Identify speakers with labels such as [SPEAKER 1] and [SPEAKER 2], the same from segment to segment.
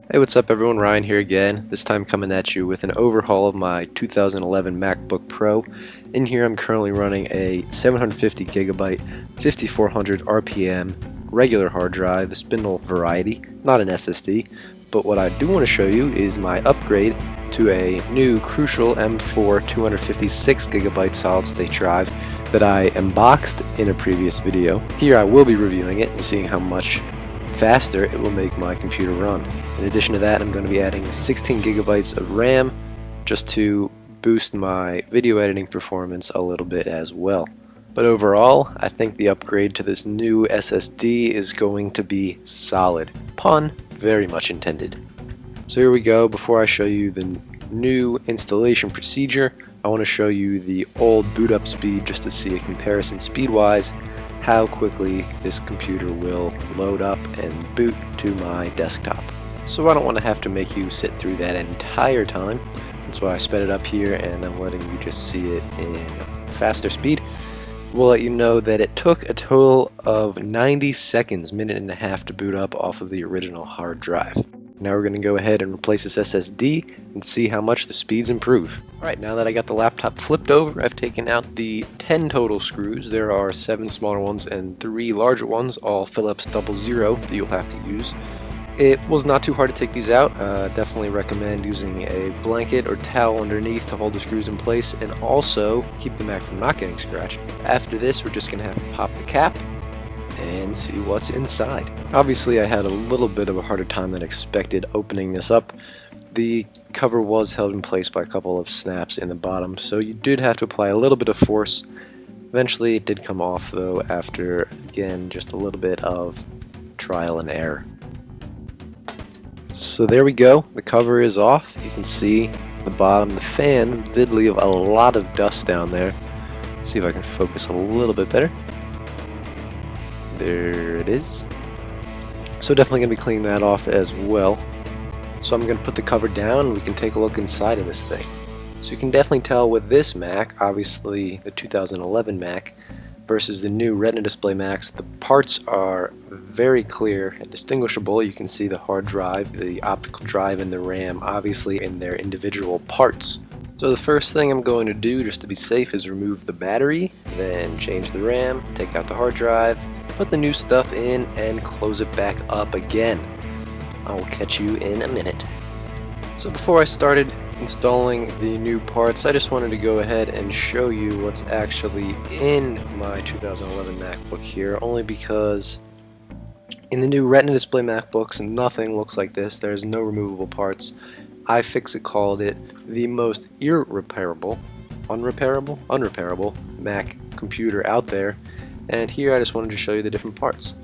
[SPEAKER 1] Hey, what's up everyone, Ryan here again, this time coming at you with an overhaul of my 2011 MacBook Pro. In here I'm currently running a 750GB 5400 RPM regular hard drive, the spindle variety, not an SSD, but what I do want to show you is my upgrade to a new Crucial M4 256GB solid state drive that I unboxed in a previous video. Here I will be reviewing it and seeing how much faster it will make my computer run. In addition to that, I'm going to be adding 16 gigabytes of RAM just to boost my video editing performance a little bit as well. But overall, I think the upgrade to this new SSD is going to be solid. Pun very much intended. So here we go. Before I show you the new installation procedure, I want to show you the old boot up speed just to see a comparison speed-wise how quickly this computer will load up and boot to my desktop. So I don't want to have to make you sit through that entire time. That's why I sped it up here and I'm letting you just see it in faster speed. We'll let you know that it took a total of 90 seconds, minute and a half to boot up off of the original hard drive. Now we're going to go ahead and replace this SSD and see how much the speeds improve. Alright, now that I got the laptop flipped over, I've taken out the 10 total screws. There are 7 smaller ones and 3 larger ones, all Phillips 00 that you'll have to use. It was not too hard to take these out. Definitely recommend using a blanket or towel underneath to hold the screws in place and also keep the Mac from not getting scratched. After this, we're just going to have to pop the cap and see what's inside. Obviously I had a little bit of a harder time than expected opening this up. The cover was held in place by a couple of snaps in the bottom, so you did have to apply a little bit of force. Eventually it did come off though after, again, just a little bit of trial and error. So there we go, the cover is off. You can see the bottom, the fans did leave a lot of dust down there. Let's see if I can focus a little bit better. There it is. So definitely going to be cleaning that off as well. So I'm going to put the cover down and we can take a look inside of this thing. So you can definitely tell with this Mac, obviously the 2011 Mac versus the new Retina display Macs, the parts are very clear and distinguishable. You can see the hard drive, the optical drive, and the RAM obviously in their individual parts. So the first thing I'm going to do just to be safe is remove the battery, then change the RAM, take out the hard drive, put the new stuff in, and close it back up again. I will catch you in a minute. So before I started installing the new parts, I just wanted to go ahead and show you what's actually in my 2011 MacBook here, only because in the new Retina display MacBooks nothing looks like this. There's no removable parts. iFixit called it the most unrepairable Mac computer out there, and here I just wanted to show you the different parts.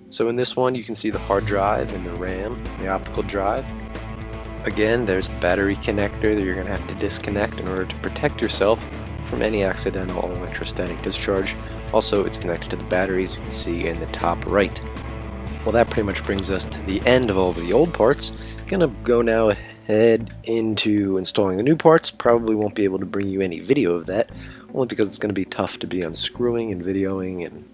[SPEAKER 1] So in this one you can see the hard drive and the RAM, the optical drive. Again, there's the battery connector that you're going to have to disconnect in order to protect yourself from any accidental electrostatic discharge. Also, it's connected to the batteries, you can see in the top right. Well, that pretty much brings us to the end of all of the old parts. Gonna go now ahead into installing the new parts. Probably won't be able to bring you any video of that, only because it's going to be tough to be unscrewing and videoing and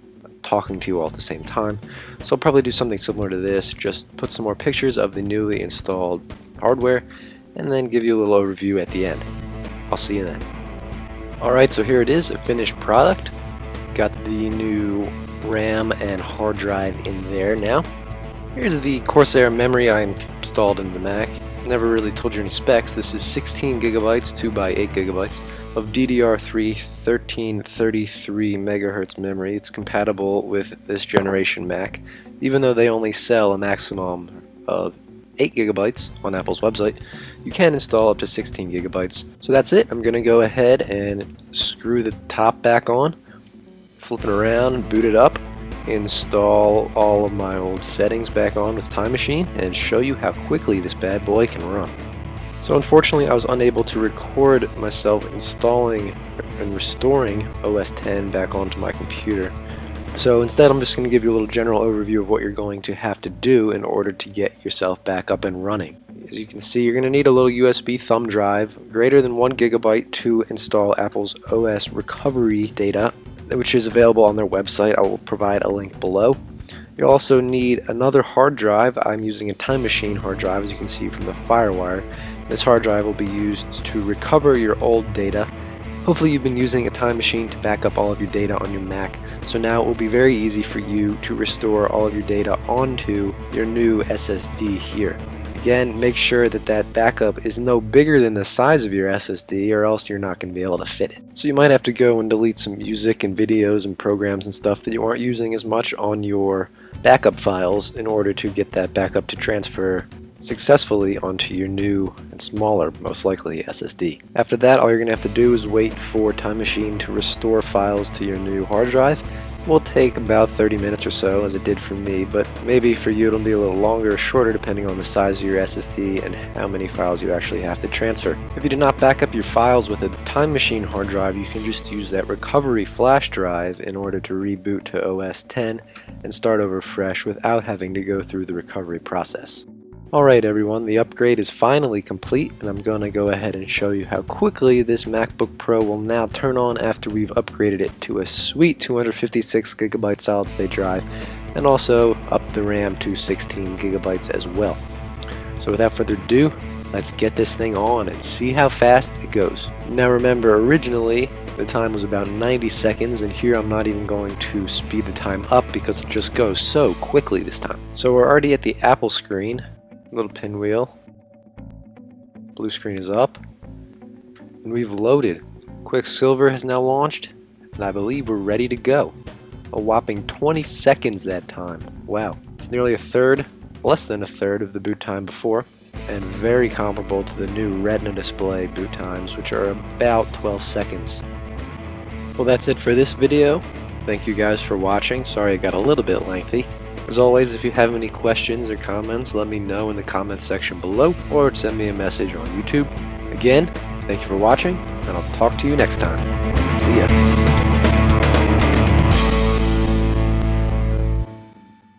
[SPEAKER 1] talking to you all at the same time. So I'll probably do something similar to this, just put some more pictures of the newly installed hardware and then give you a little overview at the end. I'll see you then. Alright, so here it is, a finished product. Got the new RAM and hard drive in there now. Here's the Corsair Memory I installed in the Mac. Never really told you any specs. This is 16 gigabytes, 2x8 gigabytes of DDR3 1333 megahertz memory. It's compatible with this generation Mac, even though they only sell a maximum of 8 gigabytes on Apple's website. You can install up to 16 gigabytes. So that's it. I'm going to go ahead and screw the top back on, flip it around, boot it up, install all of my old settings back on with Time Machine, and show you how quickly this bad boy can run. So unfortunately I was unable to record myself installing and restoring OS X back onto my computer. So instead I'm just going to give you a little general overview of what you're going to have to do in order to get yourself back up and running. As you can see, you're going to need a little USB thumb drive greater than 1 gigabyte to install Apple's OS recovery data, which is available on their website. I will provide a link below. You'll also need another hard drive. I'm using a Time Machine hard drive, as you can see from the FireWire. This hard drive will be used to recover your old data. Hopefully you've been using a Time Machine to back up all of your data on your Mac, so now it will be very easy for you to restore all of your data onto your new SSD here. Again, make sure that that backup is no bigger than the size of your SSD, or else you're not going to be able to fit it. So you might have to go and delete some music and videos and programs and stuff that you aren't using as much on your backup files in order to get that backup to transfer successfully onto your new and smaller, most likely, SSD. After that, all you're going to have to do is wait for Time Machine to restore files to your new hard drive. It will take about 30 minutes or so, as it did for me, but maybe for you it'll be a little longer or shorter depending on the size of your SSD and how many files you actually have to transfer. If you do not back up your files with a Time Machine hard drive, you can just use that recovery flash drive in order to reboot to OS X and start over fresh without having to go through the recovery process. Alright everyone, the upgrade is finally complete, and I'm going to go ahead and show you how quickly this MacBook Pro will now turn on after we've upgraded it to a sweet 256GB solid state drive, and also up the RAM to 16GB as well. So without further ado, let's get this thing on and see how fast it goes. Now remember, originally the time was about 90 seconds, and here I'm not even going to speed the time up because it just goes so quickly this time. So we're already at the Apple screen. Little pinwheel. Blue screen is up, and we've loaded. Quicksilver has now launched, and I believe we're ready to go. A whopping 20 seconds that time. Wow. It's nearly a third, less than a third of the boot time before, and very comparable to the new Retina display boot times, which are about 12 seconds. Well, that's it for this video. Thank you guys for watching. Sorry it got a little bit lengthy. As always, if you have any questions or comments, let me know in the comments section below, or send me a message on YouTube. Again, thank you for watching, and I'll talk to you next time. See ya.